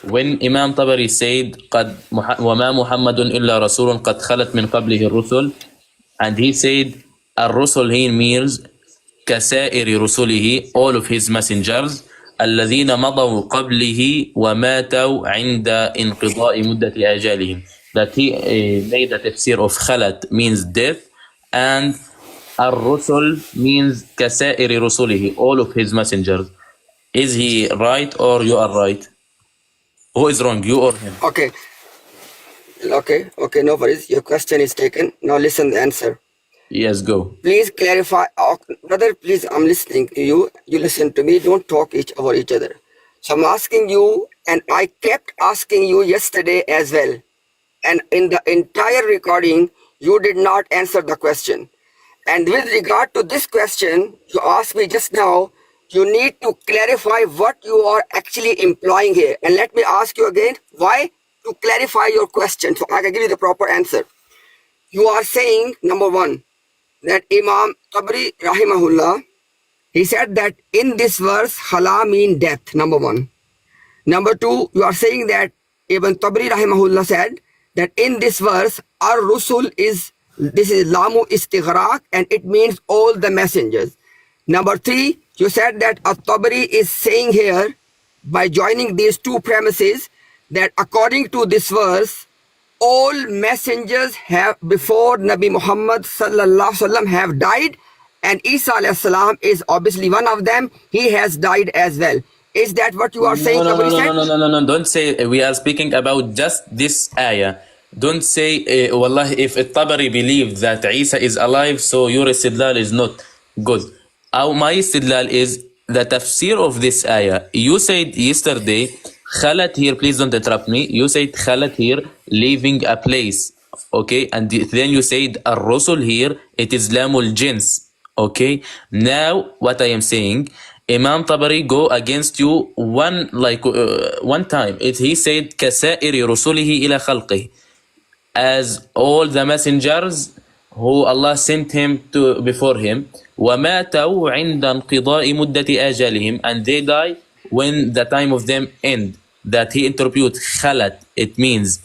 when Imam Tabari said وَمَا مُحَمَّدٌ إِلَّا رَسُولٌ قَدْ خَلَتْ مِنْ قَبْلِهِ الرُّسُلُ, and he said الرُّسُل here means كَسَائِرِ رُسُلِهِ, all of his messengers, الَّذِينَ مَضَوْا قَبْلِهِ وَمَاتَوْا عِنْدَ انْقِضَاءِ مُدَّةِ آجَالِهِم. That he made a tafsir of khalat means death, and الرُّسُل means كَسَائِرِ رُسُلِهِ, all of his messengers. Is he right or you are right? Who is wrong, you or him? Okay, no worries. Your question is taken. Now listen the answer. Yes, go. Please clarify. Brother, please, I'm listening to you. You listen to me. Don't talk over each other. So I'm asking you, and I kept asking you yesterday as well. And in the entire recording, you did not answer the question. And with regard to this question, you asked me just now, you need to clarify what you are actually implying here. And let me ask you again, why? To clarify your question, so I can give you the proper answer. You are saying, number one, that Imam Tabari rahimahullah, he said that in this verse, khala mean death, number one. Number two, you are saying that Ibn Tabari rahimahullah said that in this verse, ar-rusul is, this is lamu istighraq, and it means all the messengers. Number three, you said that at-Tabari is saying here, by joining these two premises, that according to this verse, all messengers have before Nabi Muhammad sallallahu alaihi wasallam have died, and Isa alayhi salam is obviously one of them. He has died as well. Is that what you are saying? No. Don't say we are speaking about just this ayah. Don't say, Wallah, if At-Tabari believed that Isa is alive, so your istidlal is not good. My istidlal is the tafsir of this ayah. You said yesterday, Khalat here, please don't interrupt me. You said Khalat here, leaving a place. Okay, and then you said Ar-Rusul here, it is Lamul Jins. Okay, now what I am saying, Imam Tabari go against you one time. He said Kasairi Rusulihi ila khalqih, as all the messengers who Allah sent him to before him, وَمَاتَوْا عِنْدَ انْقِضَاءِ مُدَّةِ آجَالِهِمْ, and they die when the time of them end. That he interprets khalat, it means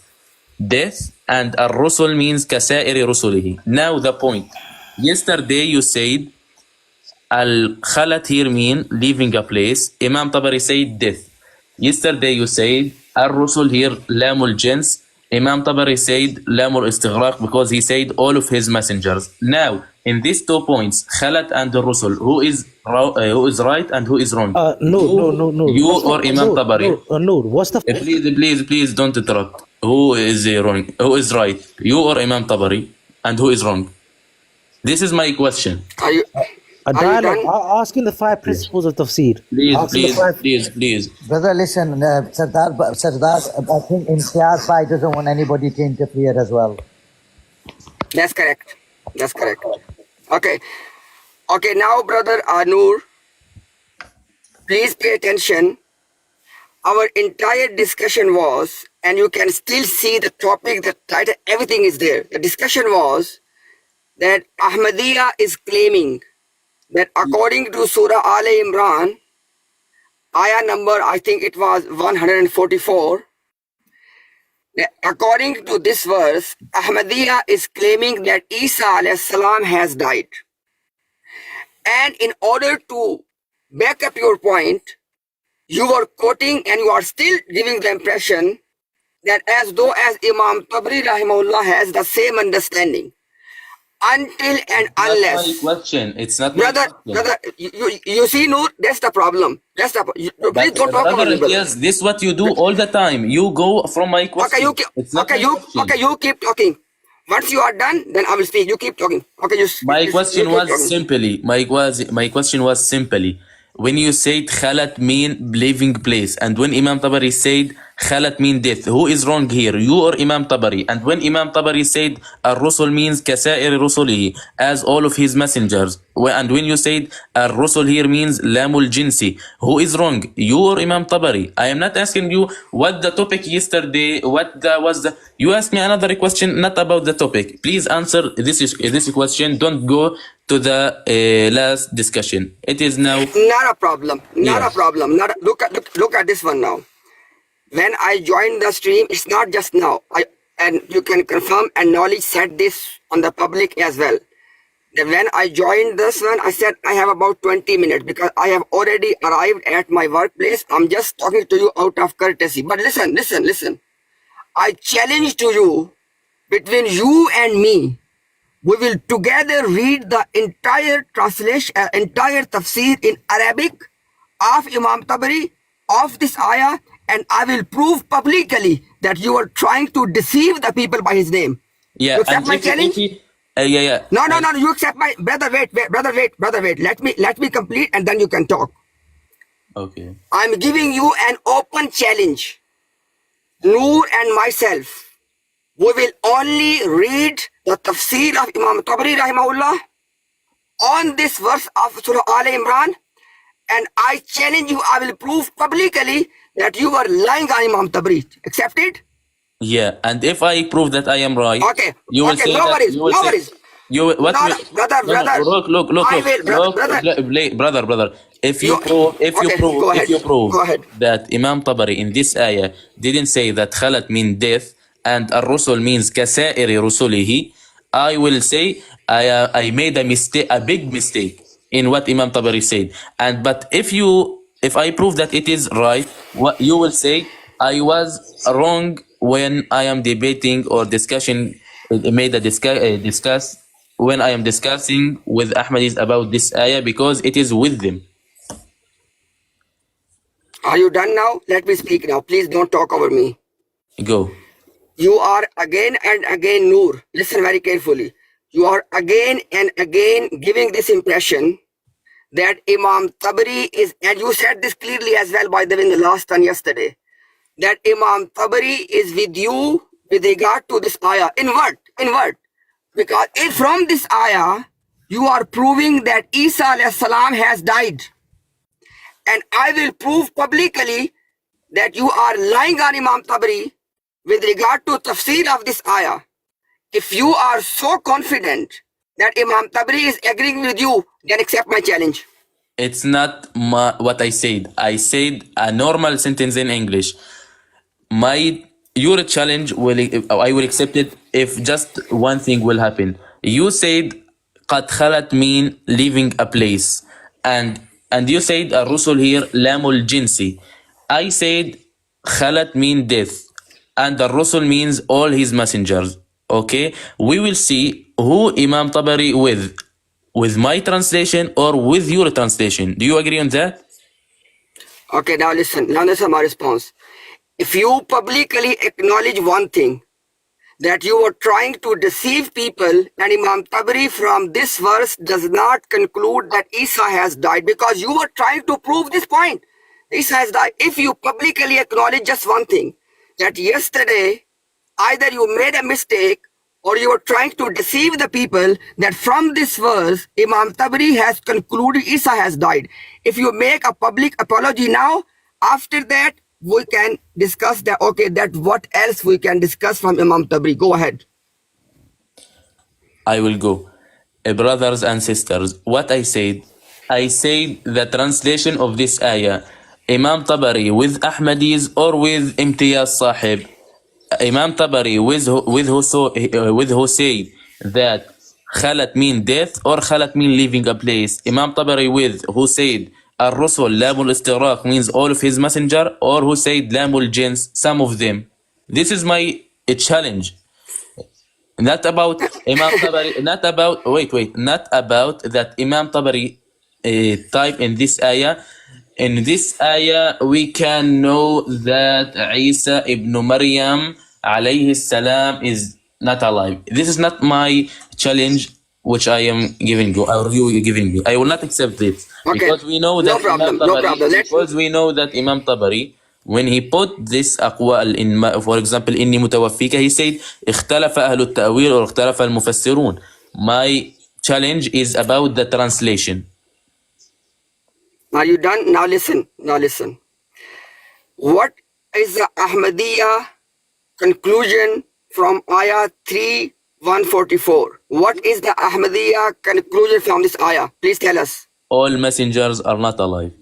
death, and ar-rusul means kasairi rusulihi. Now the point. Yesterday you said al-khalat here mean leaving a place. Imam Tabari said death. Yesterday you said ar-rusul here lamul jins. Imam Tabari said lamul istighraq because he said all of his messengers. Now in these 2 points, khalat and ar-rusul, who is right and who is wrong? No. You or Imam Tabari? No, what's the... Please don't interrupt. Who is wrong? Who is right? You or Imam Tabari? And who is wrong? This is my question. A dialogue, asking the 5 principles of tafsir. Please. Brother, listen, Sardar, I think Imtiaz Bhai doesn't want anybody to interfere as well. That's correct. Okay, now brother Anur, please pay attention. Our entire discussion was, and you can still see the topic, the title, everything is there. The discussion was that Ahmadiyya is claiming that according to Surah Al Imran, ayah number, I think it was 144, according to this verse, Ahmadiyya is claiming that Isa alayhi salam has died. And in order to back up your point, you were quoting and you are still giving the impression that as though as Imam Tabari rahimahullah has the same understanding. Until and unless. That's my question. It's not brother, you see, Noor, that's the problem. Please don't talk about it. Yes, this is what you do all the time. You go from my question. You keep talking. Once you are done, then I will speak. You keep talking. Okay, my question was simply, when you said khalat mean living place, and when Imam Tabari said khalat mean death, who is wrong here, you or Imam Tabari? And when Imam Tabari said ar-rusul means kasair rusulihi, as all of his messengers, and when you said ar-rusul here means lamul jinsi, who is wrong, you or Imam Tabari? I am not asking you what the topic yesterday, you asked me another question not about the topic. Please answer this question. Don't go to the last discussion. It is now not a problem. Look at this one now. when I joined the stream, it's not just now. And you can confirm, and Knowledge said this on the public as well. That when I joined this one, I said I have about 20 minutes because I have already arrived at my workplace. I'm just talking to you out of courtesy. But listen. I challenge to you, between you and me, we will together read the entire translation, entire tafsir in Arabic of Imam Tabari of this ayah, and I will prove publicly that you are trying to deceive the people by his name. Yeah, You accept my challenge? yeah. No. You accept my brother. Wait. Let me complete, and then you can talk. Okay. I'm giving you an open challenge. Noor and myself, we will only read the tafsir of Imam Tabari rahimahullah on this verse of Surah Al Imran, and I challenge you, I will prove publicly that you are lying on Imam Tabari. Accepted? Yeah, and if I prove that I am right, Okay. you will say No that. worries. You will No say. worries. You will, what? No, will, brother. Look. I will, Brother. If you okay, prove Go ahead. that Imam Tabari in this ayah didn't say that khalat mean death and ar-rusul means kasairi rusulihi, I will say I made a mistake, a big mistake in what Imam Tabari said. But if I prove that it is right, what you will say, I was wrong when I am debating or discuss when I am discussing with Ahmadis about this ayah because it is with them. Are you done now? Let me speak now. Please don't talk over me. Go. You are again and again, Noor. Listen very carefully. You are again and again giving this impression that Imam Tabari is, and you said this clearly as well, by the way, in the last one yesterday, that Imam Tabari is with you with regard to this ayah. In what? Because if from this ayah, you are proving that Isa alayhi salam has died. And I will prove publicly that you are lying on Imam Tabari with regard to tafsir of this ayah. If you are so confident that Imam Tabari is agreeing with you, then accept my challenge. It's not what I said. I said a normal sentence in English. Your challenge I will accept it if just one thing will happen. You said قد خلت mean leaving a place, and you said الرسل here لام الجنسي. I said خلت mean death, and الرسل means all his messengers. Okay, we will see who Imam Tabari with my translation or with your translation. Do you agree on that? Okay, now listen my response. If you publicly acknowledge one thing, that you are trying to deceive people, and Imam Tabari from this verse does not conclude that Isa has died, because you are trying to prove this point. Isa has died. If you publicly acknowledge just one thing, that yesterday either you made a mistake or you are trying to deceive the people, that from this verse Imam Tabari has concluded Isa has died. If you make a public apology now, after that we can discuss that. Okay, that what else we can discuss from Imam Tabari. Go ahead. I will go. Brothers and sisters, what I said the translation of this ayah, Imam Tabari with Ahmadis or with Imtiaz Sahib. Imam Tabari with who said that khalat mean death or khalat mean leaving a place. Imam Tabari with who said الرسل لام الاستغراق means all of his messenger, or who said لام الجنس some of them. This is my challenge. Not about Imam Tabari, not about that Imam Tabari type in this ayah. In this ayah, we can know that Isa ibn Maryam alayhi salam is not alive. This is not my challenge, which I am giving you, or you giving me. I will not accept it. Okay. Because we know that No problem. because we know that Imam Tabari, when he put this أقوال in, for example, إني متوفيك, he said اختلف أهل التأويل or اختلف المفسرون. My challenge is about the translation. Are you done? Now listen. What is the Ahmadiyya conclusion from ayah 3:144? What is the Ahmadiyya conclusion from this ayah? Please tell us. All messengers are not alive.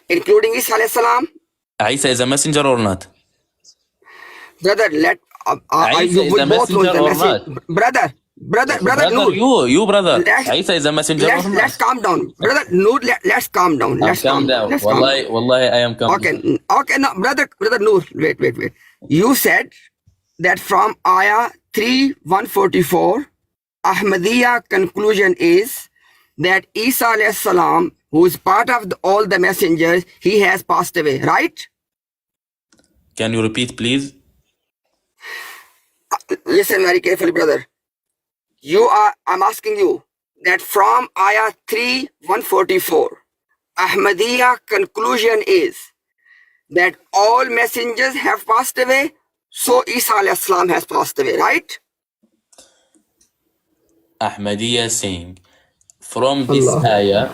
Including Isa alayhi salam? Isa is a messenger or not? Brother, Isa you is will a both know messenger the or message. not? Brother Brother, Noor. you brother. Let's Isa is a messenger or not? let's calm down. Brother Noor, let's calm down. I'm Let's calm calm down. down. Let's calm down. Wallahi, I am calm down. Okay, no, brother Noor, wait. You said that from Ayah 3:144, Ahmadiyya conclusion is that Isa alayhi salam, who is part of all the messengers, he has passed away, right? Can you repeat, please? Listen very carefully, brother. I'm asking you that from Ayah 3:144, Ahmadiyya conclusion is that all messengers have passed away, so Isa alayhi salam has passed away, right? Ahmadiyya saying from this Allah. ayah,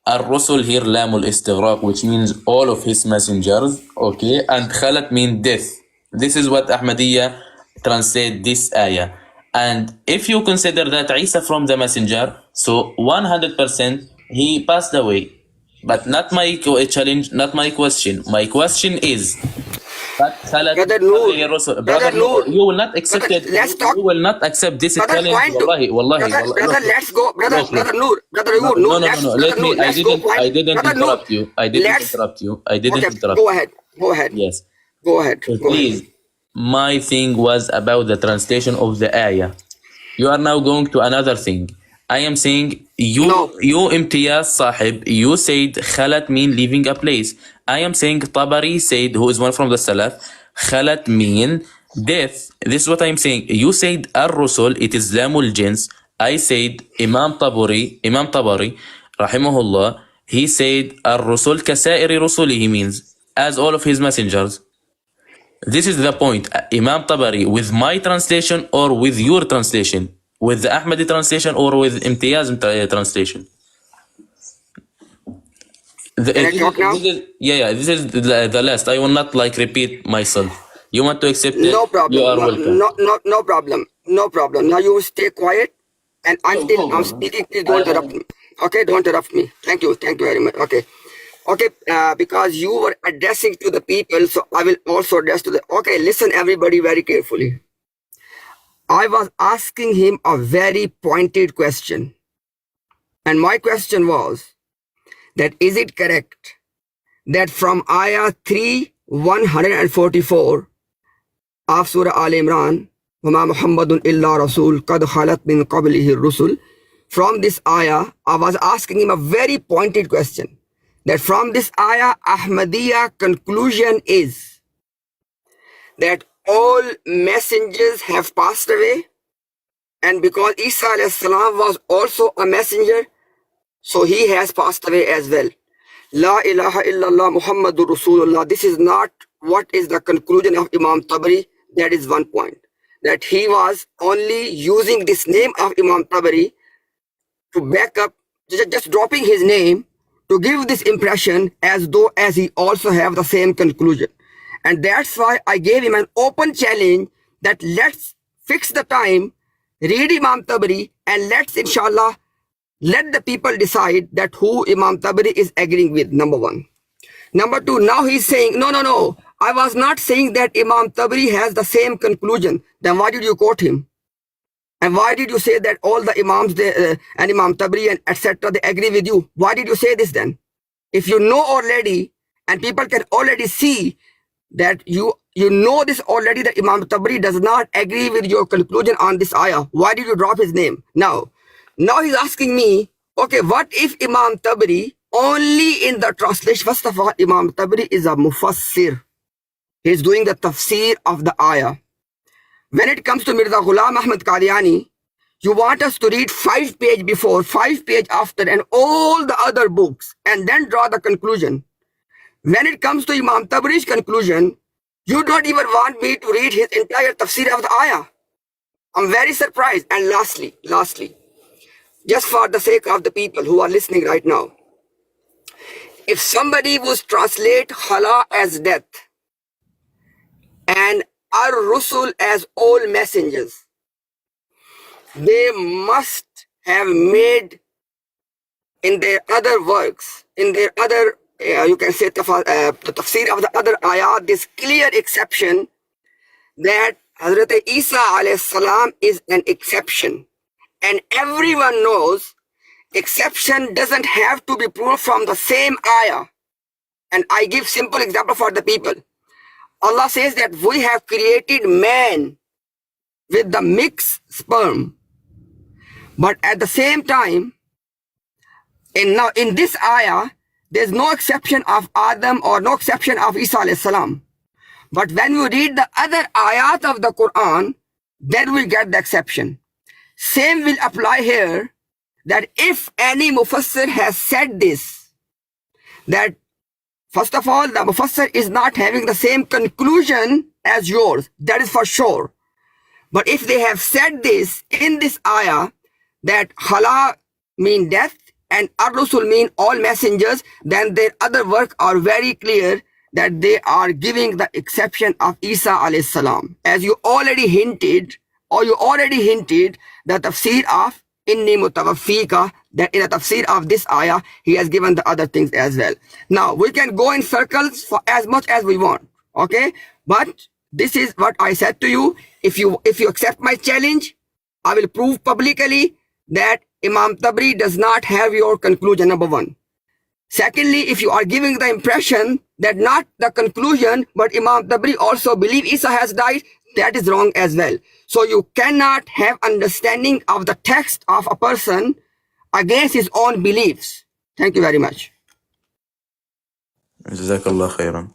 الرسل here لام الاستغراق, which means all of his messengers, okay, and khalat mean death. This is what Ahmadiyya translate this ayah. And if you consider that Isa from the messenger, so 100% he passed away. But not my challenge, not my question. My question is, Brother Noor, brother Noor, you will not accept brother, it. let's talk. You will not accept this Brother, challenge. point to brother, let's go. Brother Noor, No. Let me. I didn't. I didn't Brother Noor, interrupt you. I didn't interrupt you. I didn't okay, interrupt. go ahead. Yes. Go ahead. Please. My thing was about the translation of the ayah. You are now going to another thing. I am saying you Imtiaz Sahib, you said khalat mean leaving a place. I am saying Tabari said, who is one from the Salaf, khalat mean death. This is what I am saying. You said ar-rusul, it is lamul jins. I said Imam Tabari, rahimahullah, he said ar-rusul kasairi rusulihi means as all of his messengers. This is the point. Imam Tabari, with my translation or with your translation? With the Ahmadi translation or with Imtiaz translation? Can I talk now? This is the last. I will not repeat myself. You want to accept it? No problem. You are welcome. No problem. Now you stay quiet, and until I'm speaking, please don't interrupt me. Okay, don't interrupt me. Thank you very much. Okay, because you were addressing to the people, so I will also address to the. Okay, listen everybody very carefully. I was asking him a very pointed question, and my question was that is it correct that from Ayah 3:144 of Surah Al Imran, وَمَا مُحَمَّدٌ إِلَّا رَسُولٌ قَدْ خَلَتْ مِنْ قَبْلِهِ الرُّسُلُ, from this ayah, I was asking him a very pointed question, that from this ayah, Ahmadiyya conclusion is that all messengers have passed away, and because Isa alayhi salam was also a messenger, so he has passed away as well. La ilaha illallah Muhammadur Rasulullah. This is not what is the conclusion of Imam Tabari. That is one point. That he was only using this name of Imam Tabari to back up, just dropping his name to give this impression as though as he also have the same conclusion. And that's why I gave him an open challenge that let's fix the time, read Imam Tabari, and let's inshallah let the people decide that who Imam Tabari is agreeing with, number one. Number two, now he's saying, no, I was not saying that Imam Tabari has the same conclusion. Then why did you quote him? And why did you say that all the Imams and Imam Tabari and etc. they agree with you? Why did you say this then? If you know already, and people can already see that you know this already, that Imam Tabari does not agree with your conclusion on this ayah, why did you drop his name? Now he's asking me, okay, what if Imam Tabari only in the translation? First of all, Imam Tabari is a mufassir. He's doing the tafsir of the ayah. When it comes to Mirza Ghulam Ahmad Qadiani, you want us to read 5 page before, 5 page after, and all the other books, and then draw the conclusion. When it comes to Imam Tabari's conclusion, you don't even want me to read his entire tafsir of the ayah. I'm very surprised. And lastly, just for the sake of the people who are listening right now, if somebody would translate Khala as death and Ar-Rusul as all messengers, they must have made in their other works, in their other you can say the tafsir of the other ayat, this clear exception that Hazrat Isa alayhi salam is an exception. And everyone knows exception doesn't have to be proved from the same ayah. And I give simple example for the people. Allah says that we have created man with the mixed sperm. But at the same time, in this ayah, there's no exception of Adam or no exception of Isa alayhi salam. But when we read the other ayat of the Quran, then we get the exception. Same will apply here, that if any Mufassir has said this, that first of all, the Mufassir is not having the same conclusion as yours. That is for sure. But if they have said this in this ayah, that Hala mean death and Ar-Rusul mean all messengers, then their other work are very clear that they are giving the exception of Isa alayhi salam. As you already hinted, the tafsir of Inni Mutawaffika, that in the tafsir of this ayah, he has given the other things as well. Now, we can go in circles for as much as we want, okay? But this is what I said to you. If you accept my challenge, I will prove publicly that Imam Tabari does not have your conclusion, number one. Secondly, if you are giving the impression that not the conclusion, but Imam Tabari also believe Isa has died, that is wrong as well. So you cannot have understanding of the text of a person against his own beliefs. Thank you very much. Jazakallah khairan.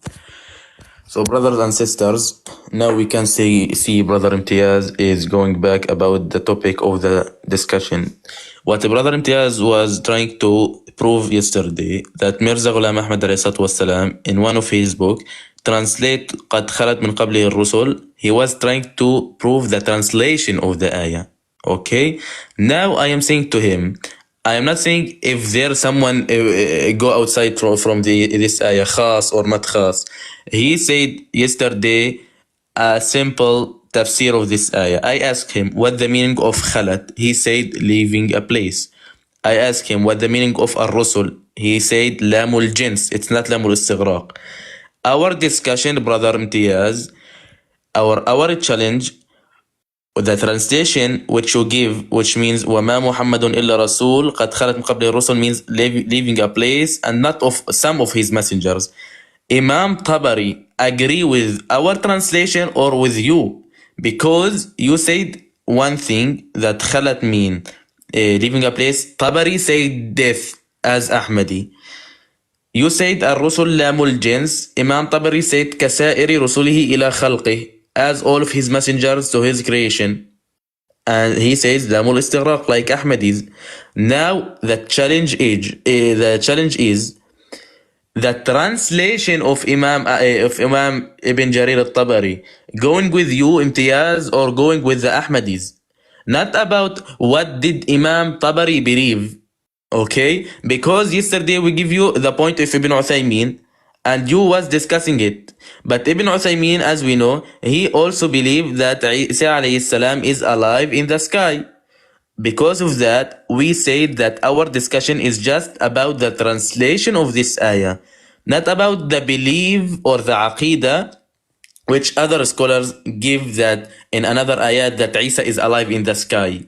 So brothers and sisters, now we can see Brother Imtiaz is going back about the topic of the discussion. What Brother Imtiaz was trying to prove yesterday, that Mirza Ghulam Ahmad والسلام, in one of his book, translate قد خلت من قبله الرسل, he was trying to prove the translation of the ayah. Okay? Now I am saying to him, I am not saying if there's someone go outside from this ayah, khas or not khas. He said yesterday a simple tafsir of this ayah. I asked him what the meaning of khalat. He said leaving a place. I asked him what the meaning of ar-rusul. He said lamul jins. It's not lamul istighraq. Our discussion, Brother Imtiaz, our challenge, the translation which you give, which means وَمَا مُحَمَّدٌ إِلَّا رَسُولٌ قَدْ خَلَتْ مِنْ قَبْلِهِ الرُّسُلُ, means leaving a place and not of some of his messengers. Imam Tabari agree with our translation or with you? Because you said one thing that khalat mean leaving a place. Tabari said death as Ahmadi. You said الرسل لام الجنس. Imam Tabari said كسائر رسله إلى خلقه, as all of his messengers to his creation. And he says لام الاستغراق like Ahmadis. Now the challenge is the translation of Imam Ibn Jarir al-Tabari, going with you Imtiaz or going with the Ahmadis. Not about what did Imam Tabari believe. Okay, because yesterday we give you the point of Ibn Uthaymin and you was discussing it. But Ibn Uthaymin, as we know, he also believed that Isa alayhi salam is alive in the sky. Because of that, we said that our discussion is just about the translation of this ayah, not about the belief or the aqidah, which other scholars give that in another ayah that Isa is alive in the sky.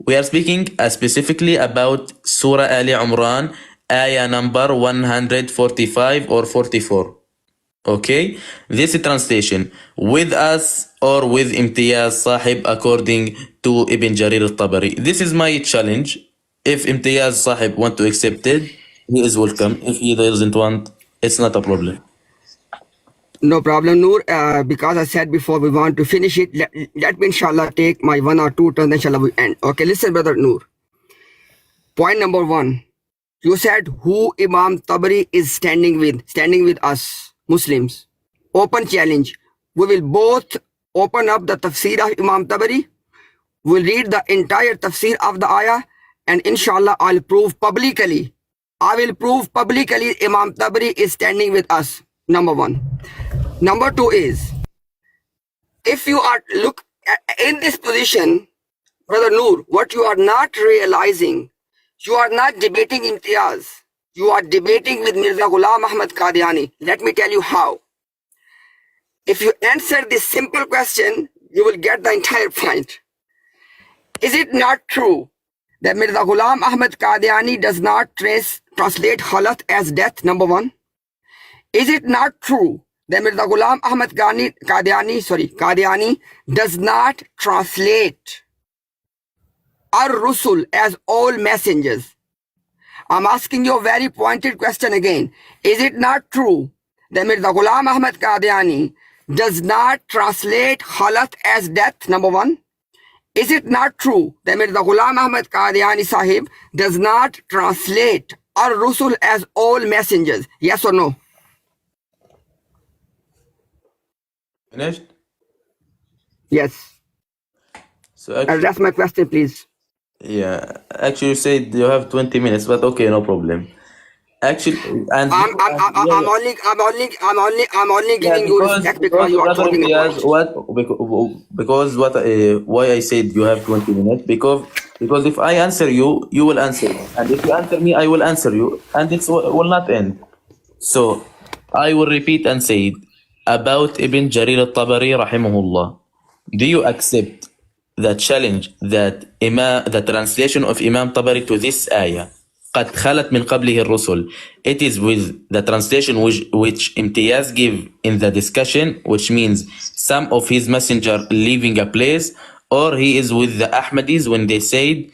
We are speaking specifically about Surah Ali Imran, ayah number 145 or 44. Okay, this translation with us or with Imtiaz Sahib according to Ibn Jarir al-Tabari. This is my challenge. If Imtiaz Sahib want to accept it, he is welcome. If he doesn't want, it's not a problem. No problem, Noor. Because I said before we want to finish it, let me inshallah take my 1 or 2 turns, inshallah we end. Okay, listen, brother Noor. Point number 1. You said who Imam Tabari is standing with us, Muslims. Open challenge. We will both open up the tafsir of Imam Tabari. We'll read the entire tafsir of the ayah, and inshallah I'll prove publicly. Imam Tabari is standing with us. Number 1. Number 2 is, if you are in this position, brother Noor, what you are not realizing, you are not debating Imtiaz. You are debating with Mirza Ghulam Ahmad Qadiani. Let me tell you how. If you answer this simple question, you will get the entire point. Is it not true that Mirza Ghulam Ahmad Qadiani does not translate halat as death, number one? Is it not true that Mirza Ghulam Ahmad Qadiani does not translate ar-rusul as all messengers? I'm asking you a very pointed question again. Is it not true that Mirza Ghulam Ahmad Qadiani does not translate halat as death, number one? Is it not true that Mirza Ghulam Ahmad Qadiani Sahib does not translate ar-rusul as all messengers? Yes or no? Finished? Yes. So actually, Address my question, please. yeah, actually you said you have 20 minutes, but okay, no problem. Actually, and I'm only giving you respect because you are brother talking Imtiaz, about. because what why I said you have 20 minutes, because if I answer you, you will answer me, and if you answer me, I will answer you, and it will not end. So I will repeat and say it about Ibn Jarir al-Tabari rahimahullah. Do you accept the challenge that the translation of Imam Tabari to this ayah قد خلت من قبله الرسل, it is with the translation which Imtiaz give in the discussion, which means some of his messenger leaving a place, or he is with the Ahmadis when they said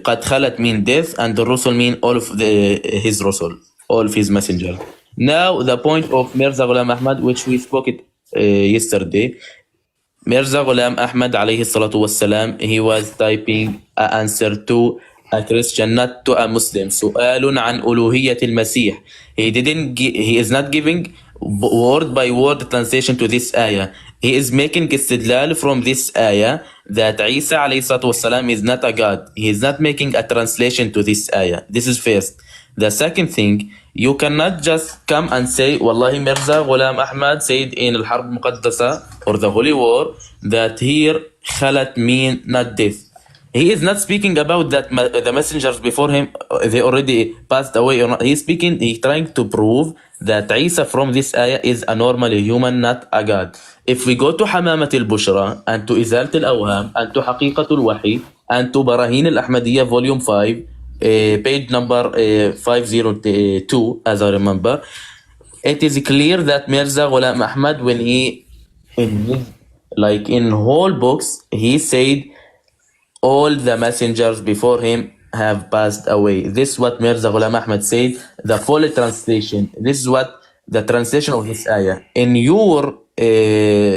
قد خلت mean death, and the Rusul mean all of his Rusul, all of his messenger. Now the point of Mirza Ghulam Ahmad, which we spoke it yesterday. Mirza Ghulam Ahmad alayhi salatu wassalam, he was typing an answer to a Christian, not to a Muslim. سؤال عن ألوهية المسيح. He is not giving word by word translation to this ayah. He is making istidlal from this ayah that Isa alayhi salatu wassalam is not a god. He is not making a translation to this ayah. This is first. The second thing, you cannot just come and say, Wallahi Mirza Ghulam Ahmad said in Al-Harb Muqaddasa or the Holy War that here khalat mean not death. He is not speaking about that the messengers before him, they already passed away. He's trying to prove that Isa from this ayah is a normal human, not a god. If we go to Hamamat al-Bushra and to Izalat al-Awham and to Haqiqat al-Wahi and to Barahin al-Ahmadiyya volume 5, page number 502, as I remember, it is clear that Mirza Ghulam Ahmad, when he in whole books, he said all the messengers before him have passed away. This is what Mirza Ghulam Ahmad said, the full translation. This is what the translation of this ayah. In your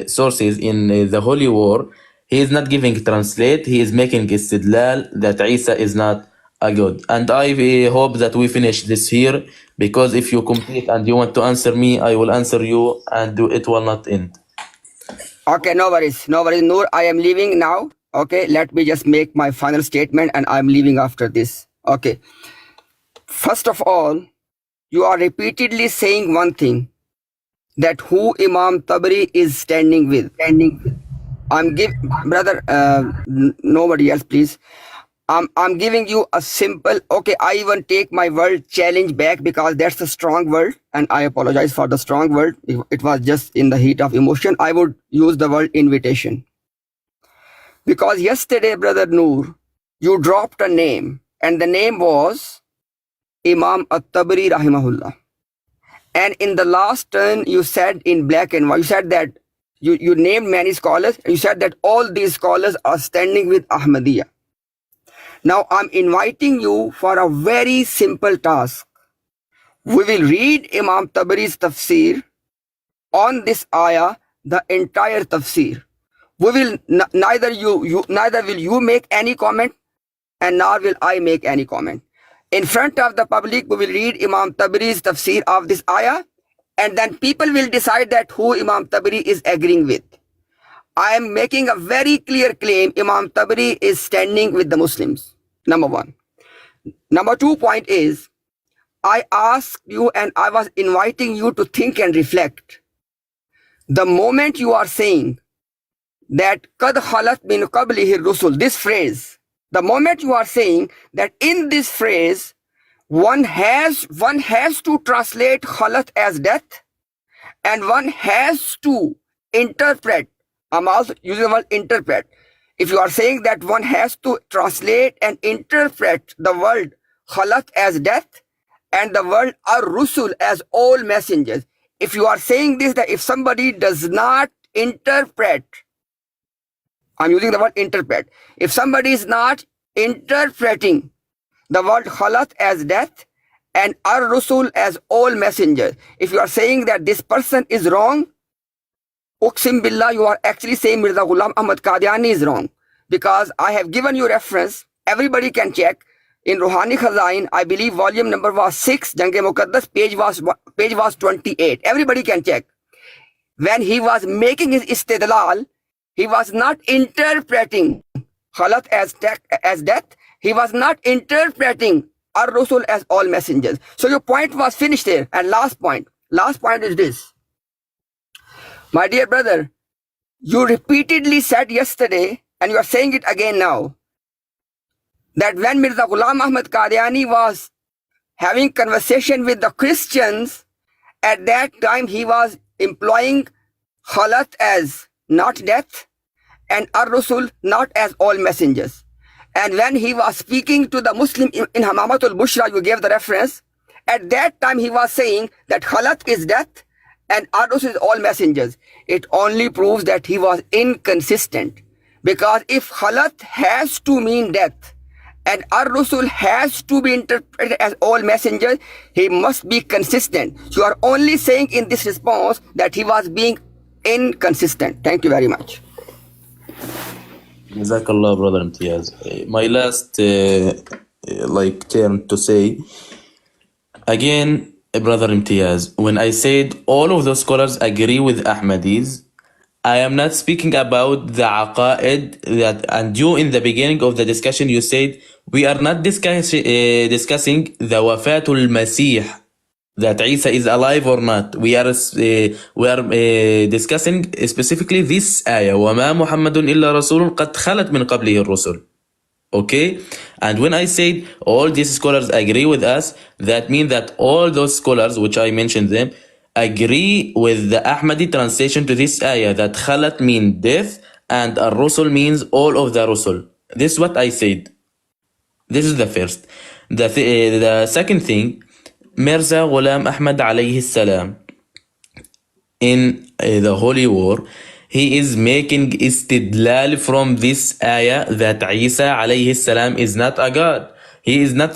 sources in the Holy War, he is not giving translate, he is making istidlal that Isa is not a god. And I hope that we finish this here, because if you complete and you want to answer me, I will answer you and it will not end. Okay, no worries. Noor, I am leaving now. Okay, let me just make my final statement and I'm leaving after this. Okay. First of all, you are repeatedly saying one thing, that who Imam Tabari is standing with. I'm giving, brother, nobody else, please. I'm giving you a simple, okay, I even take my word challenge back because that's a strong word and I apologize for the strong word. If it was just in the heat of emotion, I would use the word invitation. Because yesterday, brother Noor, you dropped a name and the name was Imam At-Tabari Rahimahullah. And in the last turn, you said in black and white, you said that you named many scholars. You said that all these scholars are standing with Ahmadiyya. Now I'm inviting you for a very simple task. We will read Imam Tabari's tafsir on this ayah, the entire tafsir. We will neither will you make any comment and nor will I make any comment. In front of the public, we will read Imam Tabari's tafsir of this ayah, and then people will decide that who Imam Tabari is agreeing with. I am making a very clear claim, Imam Tabari is standing with the Muslims. Number one. Number 2 point is, I asked you and I was inviting you to think and reflect. The moment you are saying that قَدْ خَلَتْ مِنْ قَبْلِهِ الرُّسُلُ, this phrase, The moment you are saying that in this phrase, one has to translate khalat as death, and one has to interpret. I'm also using the word interpret. If you are saying that one has to translate and interpret the word khalat as death and the word ar-rusul as all messengers, if you are saying this, that if somebody does not interpret, I'm using the word interpret, if somebody is not interpreting the word khalat as death and ar-rusul as all messengers, if you are saying that this person is wrong, Uqsim Billah, you are actually saying Mirza Ghulam Ahmad Qadiani is wrong. Because I have given you reference, everybody can check. In Ruhani Khazain, I believe volume number was 6, Jang-e Muqaddas, page was 28. Everybody can check. When he was making his istidlal, he was not interpreting khalat as death. He was not interpreting ar-rusul as all messengers. So your point was finished there. And last point is this. My dear brother, you repeatedly said yesterday, and you are saying it again now, that when Mirza Ghulam Ahmad Qadiani was having conversation with the Christians, at that time he was employing khalat as not death and ar-rusul not as all messengers. And when he was speaking to the Muslim in Hamamatul Bushra, you gave the reference, at that time he was saying that khalat is death and ar-rusul is all messengers. It only proves that he was inconsistent. Because if khalat has to mean death and ar-rusul has to be interpreted as all messengers, he must be consistent. So you are only saying in this response that he was being inconsistent. Thank you very much. Jazakallah, brother Imtiaz. My last term to say again, brother Imtiaz, when I said all of those scholars agree with Ahmadis, I am not speaking about the aqaid that, and you in the beginning of the discussion you said we are not discussing the wafatul masih, that Isa is alive or not. We are discussing specifically this ayah, وَمَا مُحَمَّدٌ إِلَّا رَسُولٌ قَدْ خَلَتْ مِنْ قَبْلِهِ الرُّسُلُ. Okay, and when I said all these scholars agree with us, that means that all those scholars which I mentioned them agree with the Ahmadi translation to this ayah, that khalat means death and ar-rusul means all of the rusul. This is what I said. This is the first. The second thing, Mirza Ghulam Ahmad alayhi salam, in the Holy War, he is making istidlal from this ayah that Isa alayhi salam is not a god. He is not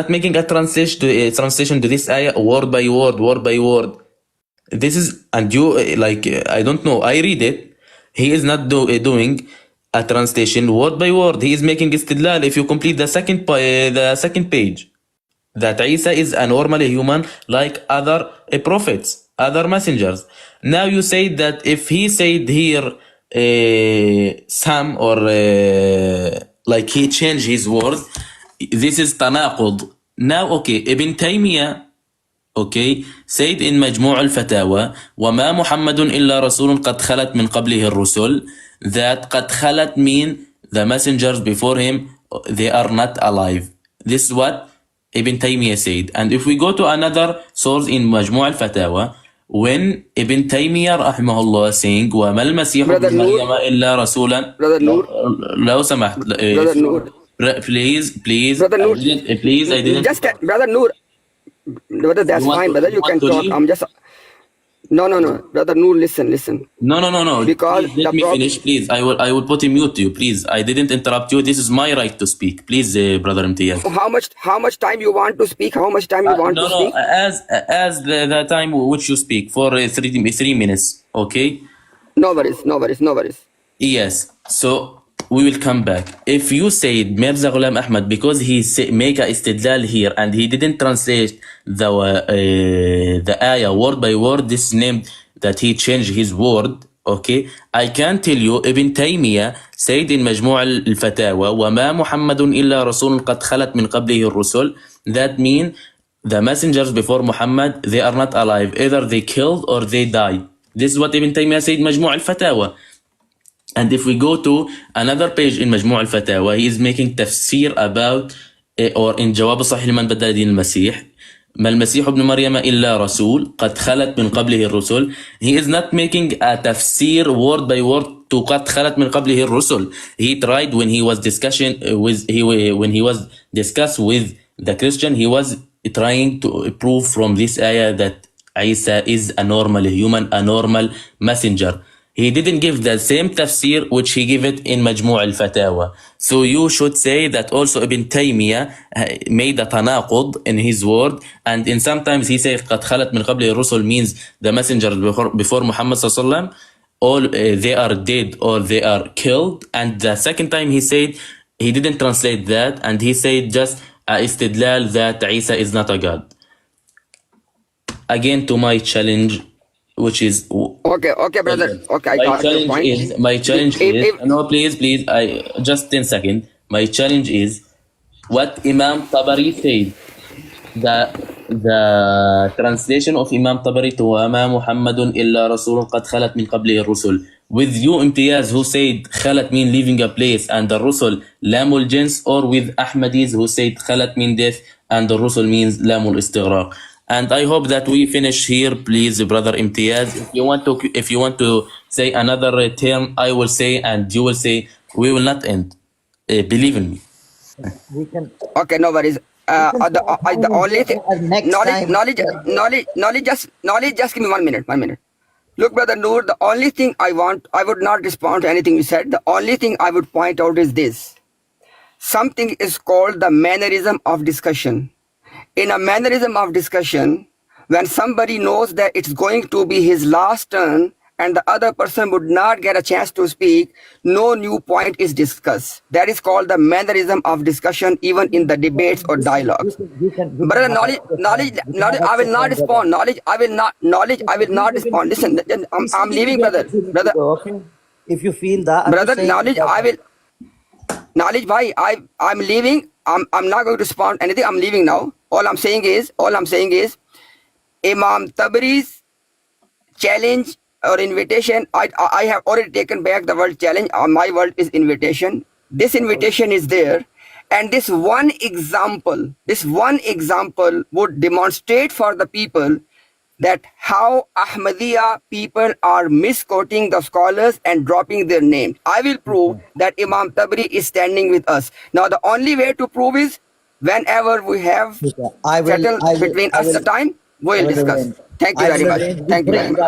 making a translation to this ayah word by word. This is, and you, I don't know, I read it. He is not doing a translation word by word. He is making istidlal. If you complete the second page, that Isa is a normal human like other prophets, other messengers. Now you say that if he said here some, or like he changed his word, this is tanaqud. Now okay, Ibn Taymiyyah said in Majmu' al-Fatawa, وَمَا مُحَمَّدٌ إِلَّا رَسُولٌ قَدْ خَلَتْ مِنْ قَبْلِهِ الرُّسُلُ, that قَدْ خَلَتْ mean the messengers before him, they are not alive. This is what Ibn Taymiyyah said. And if we go to another source in Majmu' al-Fatawa, when Ibn Taymiyyah rahimahullah saying وَمَا الْمَسِيحُ ابْنُ مَرْيَمَ إِلَّا رَسُولًا, Brother Noor, لو سمحت, Brother Noor, please, Brother Noor, I didn't. just Brother Noor, brother, that's fine, brother. You can talk. I'm just. No, brother Noor, listen. No. Because please, let me finish, please. I will put a mute to you, please. I didn't interrupt you. This is my right to speak. Please, brother Imtiaz. How much time you want to speak? How much time you want to speak? As the time which you speak for 3 minutes. Okay. No worries. Yes. So we will come back. If you said Mirza Ghulam Ahmad, because he make a istidlal here and he didn't translate the ayah word by word, this name that he changed his word. Okay, I can tell you Ibn Taymiyyah said in Majmu' al-Fatawa, وَمَا مُحَمَّدٌ إِلَّا رَسُولٌ قَدْ خَلَتْ مِنْ قَبْلِهِ الرُّسُلُ. That means the messengers before Muhammad, they are not alive. Either they killed or they died. This is what Ibn Taymiyyah said in Majmu' al-Fatawa. And if we go to another page in مجموع الفتاوى, he is making تفسير about or in جواب الصحيح لمن بدل دين المسيح, ما المسيح ابن مريم إلا رسول قد خلت من قبله الرسل. He is not making a تفسير word by word to قد خلت من قبله الرسل. He tried when he was when he was discussed with the Christian, he was trying to prove from this ayah that Isa is a normal human, a normal messenger. He didn't give the same tafsir which he gave it in Majmu' al-Fatawa. So you should say that also Ibn Taymiyyah made a tanaqud in his word, and in sometimes he says قد خلت من قبل الرسل means the messengers before Muhammad sallallahu alaihi wasallam, all they are dead or they are killed. And the second time he said he didn't translate that, and he said just istidlal that Isa is not a god. Again to my challenge, which is Okay, brother. Okay, I got your point. My challenge is no, please, I just 10 seconds. My challenge is what Imam Tabari said. The translation of Imam Tabari to وَمَا مُحَمَّدٌ إِلَّا رَسُولٌ قَدْ خَلَتْ مِنْ قَبْلِهِ الرُّسُلُ. With you, Imtiaz, who said خَلَت mean leaving a place and the Rusul lamul jins, or with Ahmadis who said خَلَت mean death and the Rusul means lamul istighraq. And I hope that we finish here, please, brother Imtiaz. If you want to say another term, I will say, and you will say. We will not end. Believe in me. We can. Okay, no worries. The only thing, knowledge. Just give me 1 minute. 1 minute. Look, brother Noor, the only thing I would not respond to anything you said. The only thing I would point out is this: something is called the mannerism of discussion. In a mannerism of discussion, when somebody knows that it's going to be his last turn and the other person would not get a chance to speak, no new point is discussed. That is called the mannerism of discussion, even in the debates or dialogues. Brother, knowledge, I will not respond. Knowledge, I will not respond. Listen, I'm leaving, brother. Okay. If you feel that, brother, knowledge, why? I'm leaving. I'm not going to respond anything. I'm leaving now. All I'm saying is, Imam Tabari's challenge or invitation, I have already taken back the word challenge. My word is invitation. This invitation is there. And this one example would demonstrate for the people that how Ahmadiyya people are misquoting the scholars and dropping their names. I will prove that Imam Tabari is standing with us. Now, the only way to prove is whenever we have settled between us the time, we will discuss. Thank you very much. Thank you very much.